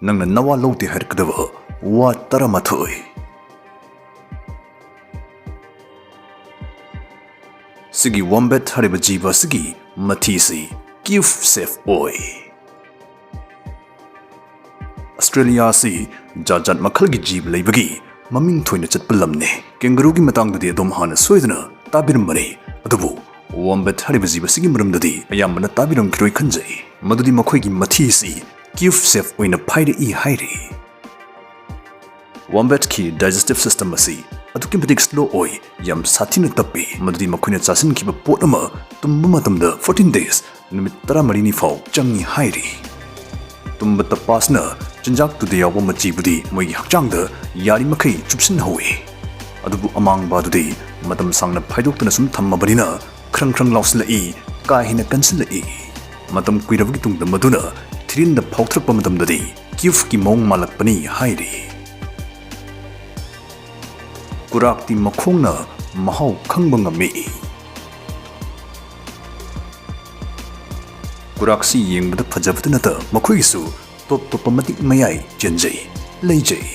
Nangna nawa lawte harkadaba wa taramathoi. Sigi wombat hariba jiba sigi mathisi kif safe oi. Australia si jajat makhalgi jib leibagi maming thoina chatpa lamne kangaroo gi matangdadi adom hana soidana tabirambani adubu wombat hariba jiba sigi maramdadi ayambana tabiramgiroi khanjai madudi makhoigi mathisi kif safe oina phaire I hairi. Wombat ki digestive system asi aduki matik slow oi yam sathina tappi madudi makhoina chasin kiba pot ama tumba matamda 14 days numit 13 ni fau changi hairi. Tumba tapasna Jinjak to the yawa machibudi moigi hakchangda yari makai chupsin hawi. Adubu amang badudi matam sangna phaidokna sum thammabanina khrang khrang lauslai kahina kansilai. Matam kuiravgi tungda maduna thirinda phauthrakpa matamdadi kif ki mong malakpani hairi. Kurakti makhongna mahau khangba ngami. Kuraksi yengbada phajabda nata makhoisu top matik mayai jenjai leijai.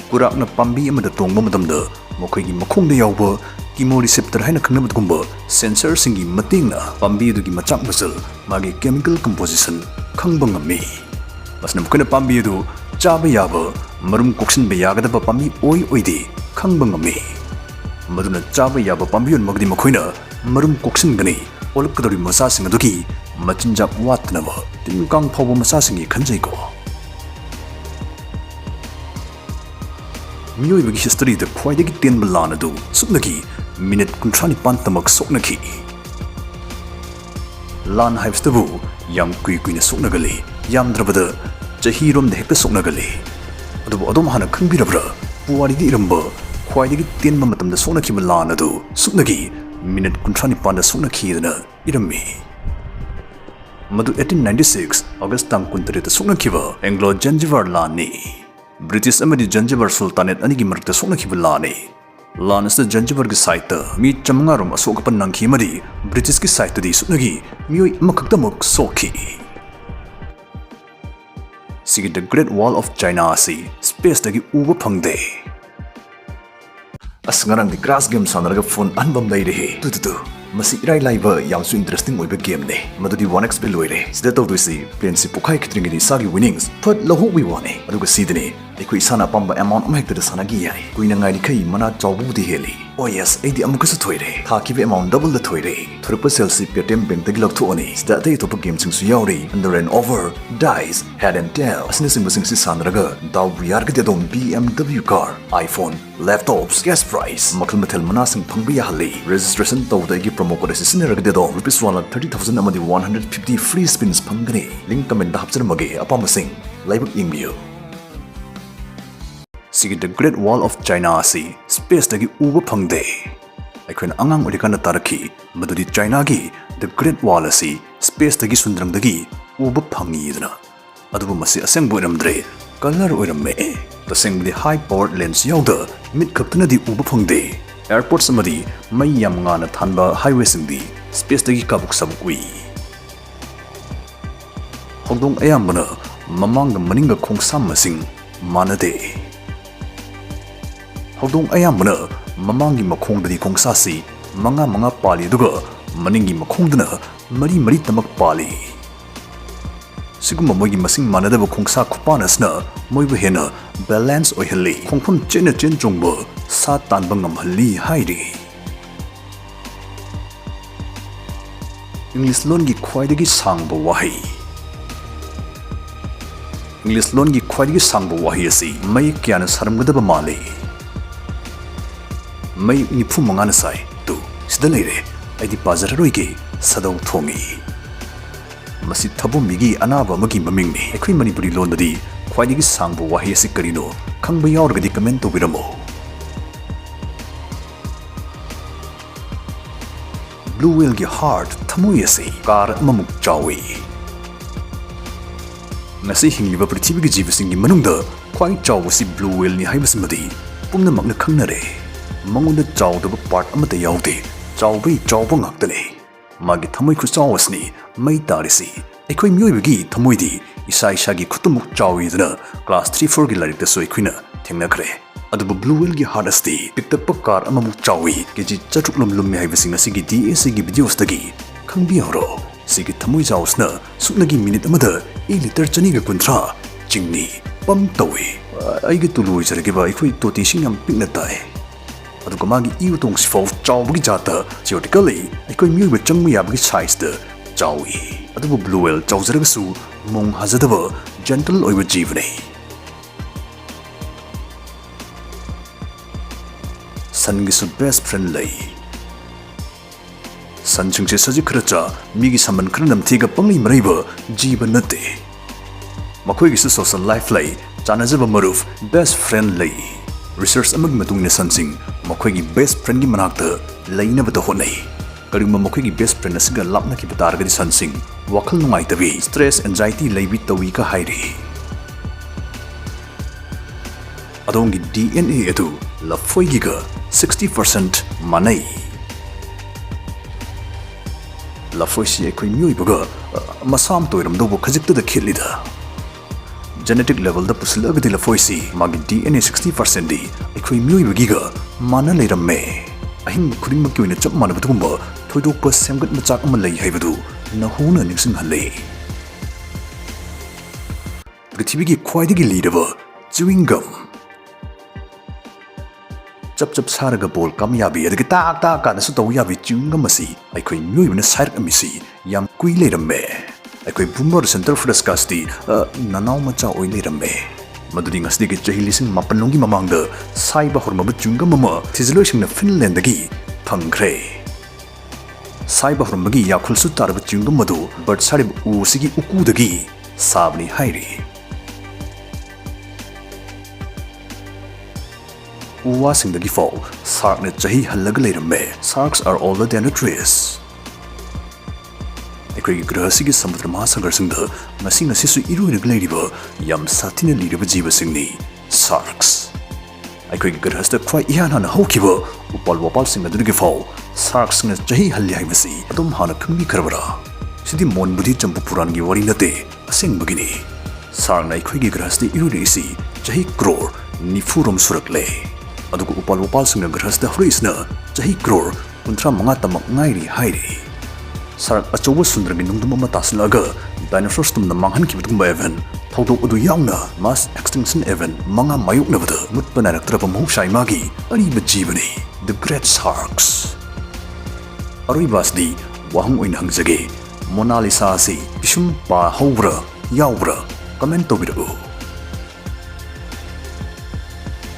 Kurakna pambi amada tongba matamda makhoigi makhongda yawba chemoreceptor haina khangnabadgumba sensor singi matingna pambi adugi machak masal magi chemical composition khangba ngami. Masna mukhoina pambi adu chaba yaba marum koksinba yagadaba pambi oi oide khangba ngami. Maduna chaba yaba pambi on magdi makhoina marum koksingani olakadori masasing adugi machinjak watnaba timkang phawba masasingi khanjaigo. Mioibagi history da khwaidagi tenba lan adu supnagi minute 39 tamak soknaki. Lan haibstabu yam kuina soknagali yamdrabada chahi rom da hekta soknagali. Adubu adom hana khangbirabra puwarigi iramba khwaidagi tenba matamda soknakiba lan adu supnagi minute 39 da soknakidana irammi. Madu 1896 August tang kuntarita soknakiba Anglo-Zanzibar lani. British amadi Zanzibar Sultanate anigi marakta soknakiba lani. Lan asda Zanzibar gi site ta mi chamangarom asokapan nangki madi British gi site di soknagi mioi amakakdamak sokhi. Sigi the Great Wall of China asi space dagi uba phangde. Asngarang di grass game sanaraga phone anbam leirehe tu Masi irai laiba yamsu interesting oiba game ne madudi 1x bill loire sida tawduisi plane si pukhai khitringi sagi winnings phat lahu wi wane aduga sidine ekoi sana pamba amount amhekta sanagi yai kuina ngai kai mana chawbu di heli oh yes edi amukasu thoire thakibe amount double the thoire thurpa selsi paytm bank tagi lokthoni sida dei topa game singsu yauri under and over dice head and tail asne sing si sanraga daw buyar ge dom BMW car iPhone laptops gas price makal mathel manasing phangbi hali registration tawdagi promo code sisineraga de dom ₹130,000 amadi 150 free spins phangani link comment da hapjarmage apamasing live ingbiyo. Sigi the Great Wall of China asi space dagi uba phangde. Aikhoina angang orikana taraki madudi China gi the Great Wall asi space dagi sundrang dagi uba phangi dana. Adubu masi asengbo iramdre color oiramme. Tasengdi high powered lens yawda mid khaktana di uba phangde. Airports amadi mai yam ngana thanba highway singdi space dagi kabuk sabuk ui. Hongdong ayambana mamanga maninga khongsam masing manade. Hongdong ayambana mamangi makhongdadi khongsasi manga pali aduga maningi makhongdana mari tamak pali. Siguma moigi masing manadaba khongsa khupanasna moibu hena balance oihali khongpham chen chongba sa tanba ngamhalli hairi. English lon gi khwaidagi sangba wahi. English lon gi khwaidagi sangba wahi asi mai kyana saramgadaba mali. Mai nipu mangana sai tu sida leire aidi pazararoige sadau thongi. Masi thabu migi anaba magi mamingni ekhui manipuri londadi khwaidagi sangbu wahi asi karino khangba yaurgadi comment tobiramo. Blue whale gi heart thamui asi kar mamuk chawi. Ngasi hingliba prithibhi gi jibasingi manungda khwai chawsi blue whale ni haibasimadi pumna makna khangnare. Mangunda chawdaba part amata yaude chawbai chawba ngaktane magi thamai khu chawasni mai tarisi ꯑꯩꯈꯣꯏ ꯃꯤꯑꯣꯏꯕꯒꯤ ꯊꯃꯣꯏꯗꯤ ꯏꯁꯥ ꯏꯁꯥꯒꯤ ꯈꯨꯠꯇꯃꯨꯛ ꯆꯥꯎꯏꯗꯅ class 3-4ꯒꯤ ꯂꯥꯏꯔꯤꯛꯇꯁꯨ ꯑꯩꯈꯣꯏꯅ ꯊꯦꯡꯅꯈ꯭ꯔꯦ ꯑꯗꯨꯕꯨ blue ꯋꯦꯜꯒꯤ heart ꯑꯁꯤ ꯄꯤꯛꯇꯛꯄ car ꯑꯃꯃꯨꯛ ꯆꯥꯎꯏ ꯀꯦꯖꯤ 400 ꯂꯨꯝꯃꯤ ꯍꯥꯏꯕꯁꯤ ꯉꯁꯤꯒꯤ DACꯒꯤ ꯚꯤꯗꯤꯑꯣꯁꯇꯒꯤ ꯈꯪꯕꯤꯍꯧꯔꯣ ꯁꯤꯒꯤ ꯊꯃꯣꯏ ꯆꯥꯎꯁꯅ ꯁꯨꯞꯅꯒꯤ ꯃꯤꯅꯤꯠ ꯑꯃꯗ ꯂꯤꯇꯔ 250 ꯆꯤꯡꯅꯤ ꯄꯝ ꯇꯧꯏ ꯑꯩꯒꯤ ꯇꯨꯂꯨ ꯑꯣꯏꯖꯔꯒꯦꯕ ꯑꯩꯈꯣꯏ ꯇꯣꯇꯤꯁꯤꯡ ꯌꯥꯝ ꯄꯤꯛꯅ ꯇꯥꯏ ꯑꯗꯨꯒ ꯃꯥꯒꯤ ꯏ ꯎꯇꯣꯡꯁꯤꯐꯥꯎ ꯆꯥꯎꯕꯒꯤ ꯖꯥꯠꯇ ꯊꯤꯑꯣꯔꯤꯇꯤꯀꯦꯜꯂꯤ ꯑꯩꯈꯣꯏ ꯃꯤꯑꯣꯏꯕ ꯆꯪꯕ ꯌꯥꯕꯒꯤ ꯁꯥꯏꯖꯇ ꯆꯥꯎꯏ ꯑꯗꯨꯕꯨ ꯕ꯭ꯂꯨ ꯋꯦꯜ ꯆꯥꯎꯖꯔꯒꯁꯨ ꯃꯣꯡ ꯍꯥꯖꯗꯕ ꯖꯦꯟꯇꯜ ꯑꯣꯏꯕ ꯖꯤꯕꯅꯤ ꯁꯟꯒꯤꯁꯨ ꯕꯦꯁ ꯐ꯭ꯔꯦꯟ ꯂꯩ ꯁꯟꯁꯤꯡꯁꯦ ꯁꯖꯤꯛ ꯈꯔ ꯆꯥ ꯃꯤꯒꯤ ꯁꯝꯕꯟ ꯈꯔ ꯅꯝꯊꯤꯒ ꯄꯪꯂꯩ ꯃꯔꯩꯕ ꯖꯤꯕ ꯅꯠꯇꯦ ꯃꯈꯣꯏꯒꯤꯁꯨ ꯁꯣꯁꯤꯌꯦꯜ ꯂꯥꯏꯐ ꯂꯩ ꯆꯥꯟꯅꯖꯕ ꯃꯔꯨꯞ ꯕꯦꯁ ꯐ꯭ꯔꯦꯟ ꯂꯩ ꯔꯤꯁꯔꯆ ꯑꯃꯒꯤ ꯃꯇꯨꯡ ꯏꯟꯅ ꯁꯟꯁꯤꯡ ꯃꯈꯣꯏꯒꯤ ꯕꯦꯁ ꯐ꯭ꯔꯦꯟꯒꯤ ꯃꯅꯥꯛꯇ ꯂꯩꯅꯕꯗ ꯍꯣꯠꯅꯩ ꯀꯔꯤꯒꯨꯝꯕ ꯃꯈꯣꯏꯒꯤ ꯕꯦꯁ ꯐ꯭ꯔꯦꯟ ꯑꯁꯤꯒ ꯂꯥꯞꯅꯈꯤꯕ ꯇꯥꯔꯒꯗꯤ ꯁꯟꯁꯤꯡ ꯋꯥꯈꯜ ꯅꯨꯡꯉꯥꯏꯇꯕꯤ ꯁ꯭ꯇ꯭ꯔꯦꯁ ꯑꯦꯟꯖꯥꯏꯇꯤ ꯂꯩꯕꯤ ꯇꯧꯏꯒ ꯍꯥꯏꯔꯤ ꯑꯗꯣꯝꯒꯤ DNA ꯑꯗꯨ ꯂꯐꯣꯏꯒꯤꯒ 60% ꯃꯥꯟꯅꯩ ꯂꯐꯣꯏꯁꯤ ꯑꯩꯈꯣꯏ ꯃꯤꯑꯣꯏꯕꯒ ꯃꯁꯥꯝꯇ ꯑꯣꯏꯔꯝꯗꯧꯕ ꯈꯖꯤꯛꯇꯗ ꯈꯦꯠꯂꯤꯗ ꯖꯦꯅꯦꯇꯤꯛ ꯂꯦꯚꯦꯜꯗ ꯄꯨꯁꯤꯜꯂꯛꯑꯒꯗꯤ ꯂꯐꯣꯏꯁꯤ ꯃꯥꯒꯤ DNA 60%ꯗꯤ ꯑꯩꯈꯣꯏ ꯃꯤꯑꯣꯏꯕꯒꯤꯒ ꯃꯥꯟꯅ ꯂꯩꯔꯝꯃꯦ ꯑꯍꯤꯡꯕ ꯈꯨꯗꯤꯡꯃꯛꯀꯤ ꯑꯣꯏꯅ ꯆꯞ ꯃꯥꯟꯅꯕꯗꯨꯒꯨꯝꯕ ꯊꯣꯏꯗꯣꯛꯄ ꯁꯦꯝꯒꯠ ꯃꯆꯥꯛ ꯑꯃ ꯂꯩ ꯍꯥꯏꯕꯗꯨ ꯅꯧꯍꯧꯅ ꯅꯤꯡꯁꯤꯡꯍꯜꯂꯤ ꯄ꯭ꯔꯤꯊꯤꯕꯤꯒꯤ ꯈ꯭ꯋꯥꯏꯗꯒꯤ ꯂꯤꯔꯕ ꯆ꯭ꯌꯨꯋꯤꯡ ꯒꯝ ꯆꯞ ꯁꯥꯔꯒ ꯕꯣꯜ ꯀꯝ ꯌꯥꯕꯤ ꯑꯗꯒꯤ ꯇꯥꯛ ꯀꯥꯟꯗꯁꯨ ꯇꯧ ꯌꯥꯕꯤ ꯆ꯭ꯌꯨꯋꯤꯡ ꯒꯝ ꯑꯁꯤ ꯑꯩꯈꯣꯏ ꯃꯤꯑꯣꯏꯕꯅ ꯁꯥꯏꯔꯛꯑꯝꯃꯤꯁꯤ ꯌꯥꯝ ꯀꯨꯏ ꯂꯩꯔꯝꯃꯦ ꯑꯩꯈꯣꯏ ꯕꯨꯃꯔ ꯁꯦꯟꯇꯔ ꯐ꯭ꯔꯦꯁꯀꯥꯁꯇꯤ ꯅꯅꯥꯎ ꯃꯆꯥ ꯑꯣꯏ ꯂꯩꯔꯝꯃꯦ ꯃꯗꯨꯗꯤ ꯉꯁꯤꯗꯒꯤ ꯆꯍꯤ 19,000 ꯃꯃꯥꯡꯗ ꯁꯥꯏꯕ ꯍꯧꯔꯝꯕ ꯆ꯭ꯌꯨꯋꯤꯡ ꯒꯝ ꯑꯃ ꯊꯤꯖꯤꯜꯂꯣꯏꯁꯤꯡꯅ ꯐꯤꯟꯂꯦꯟꯗꯒꯤ ꯐꯪꯈ꯭ꯔꯦ ꯁꯥꯏꯕ ꯍꯧꯔꯝꯕꯒꯤ ꯌꯥꯈꯨꯜꯁꯨ ꯇꯥꯔꯕ ꯆ꯭ꯌꯨꯋꯤꯡ ꯒꯝ ꯑꯗꯨ ꯕꯔꯠ ꯁꯥꯔꯤꯕ ꯎ ꯑꯁꯤꯒꯤ ꯎꯀꯨꯗꯒꯤ ꯁꯥꯕꯅꯤ ꯍꯥꯏꯔꯤ ꯎ ꯋꯥꯁꯤꯡꯗꯒꯤ ꯐꯥꯎ ꯁꯥꯔꯛꯅ ꯆꯍꯤ ꯍꯜꯂꯒ ꯂꯩꯔꯝꯃꯦ ꯁꯥꯔꯛꯁ R older than the trees ꯑꯩꯈꯣꯏꯒꯤ ꯒ꯭ꯔꯍꯁꯤꯒꯤ ꯁꯃꯨꯗ꯭ꯔ ꯃꯍꯥꯁꯥꯒꯔꯁꯤꯡꯗ ꯉꯁꯤꯁꯨ ꯏꯔꯣꯏꯔꯒ ꯂꯩꯔꯤꯕ ꯌꯥꯝ ꯁꯥꯊꯤꯅ ꯂꯤꯔꯕ ꯖꯤꯕꯁꯤꯡꯅꯤ ꯁꯥꯔꯛꯁ ꯑꯩꯈꯣꯏꯒꯤ ꯒ꯭ꯔꯍꯁꯤꯗ ꯈ꯭ꯋꯥꯏ ꯏꯍꯥꯟ ꯍꯥꯟꯅ ꯍꯧꯈꯤꯕ ꯎꯄꯥꯜ ꯋꯥꯄꯥꯜꯁꯤꯡ ꯑꯗꯨꯗꯒꯤ ꯐꯥꯎ ꯁꯥꯔꯛꯁꯤꯡꯅ ꯆꯍꯤ ꯍꯜꯂꯤ ꯍꯥꯏꯕꯁꯤ ꯑꯗꯨꯝ ꯍꯥꯟꯅ ꯈꯪꯕꯤꯈ꯭ꯔꯕꯔꯥ ꯁꯤꯗꯤ ꯃꯣꯟꯕꯨꯗꯤ ꯆꯝꯄꯨ ꯄꯨꯔꯥꯟꯒꯤ ꯋꯥꯔꯤ ꯅꯠꯇꯦ ꯑꯁꯦꯡꯕꯒꯤꯅꯤ ꯁꯥꯔꯛꯅ ꯑꯩꯈꯣꯏꯒꯤ ꯒ꯭ꯔꯍꯁꯤꯗ ꯏꯔꯣꯏꯔꯛꯏꯁꯤ ꯆꯍꯤ ꯀ꯭ꯔꯣꯔ 90 ꯁꯨꯔꯛꯂꯦ ꯑꯗꯨꯒ ꯎꯄꯥꯜ ꯋꯥꯄꯥꯜꯁꯤꯡꯅ ꯒ꯭ꯔꯍꯁꯤꯗ ꯍꯧꯔꯛꯏꯁꯤꯅ ꯆꯍꯤ ꯀ꯭ꯔꯣꯔ 35 ꯇꯃꯛ ꯉꯥꯏꯔꯤ ꯍꯥꯏꯔꯤ ꯁꯥꯔꯛ ꯑꯆꯧꯕ ꯁꯨꯟꯗ꯭ꯔꯒꯤ ꯅꯨꯡꯗꯨꯝ ꯑꯃ ꯇꯥꯁꯤꯜꯂꯛꯑꯒ ꯗꯥꯏꯅꯣꯁꯣꯔꯁ ꯇꯨꯝꯅ ꯃꯥꯡꯍꯟꯈꯤꯕꯗꯨꯒꯨꯝꯕ ꯑꯦꯚꯦꯟ ꯊꯧꯗꯣꯛ ꯑꯗꯨ ꯌꯥꯎꯅ ꯃꯥꯁ ꯑꯦꯛꯁꯇꯤꯡꯁꯟ ꯑꯦꯚꯦꯟ 5 ꯃꯥꯌꯣꯛꯅꯕꯗ ꯃꯨꯠꯄ ꯅꯥꯏꯔꯛꯇ꯭ꯔꯕ ꯃꯍꯧꯁꯥ ꯏꯃꯥꯒꯤ ꯑꯔꯤꯕ ꯖꯤꯕꯅꯤ ꯗ ꯒ꯭ꯔꯦꯠ ꯁꯥꯔꯛꯁ ꯑꯔꯣꯏꯕ ꯑꯁꯤꯗꯤ ꯋꯥꯍꯪ ꯑꯣꯏꯅ ꯍꯪꯖꯒꯦ ꯃꯣꯅꯥꯂꯤꯁꯥ ꯑꯁꯤ ꯄꯤꯁꯨꯝ ꯍꯧꯕ꯭ꯔꯥ ꯌꯥꯎꯕ꯭ꯔꯥ ꯀꯃꯦꯟ ꯇꯧꯕꯤꯔꯛꯎ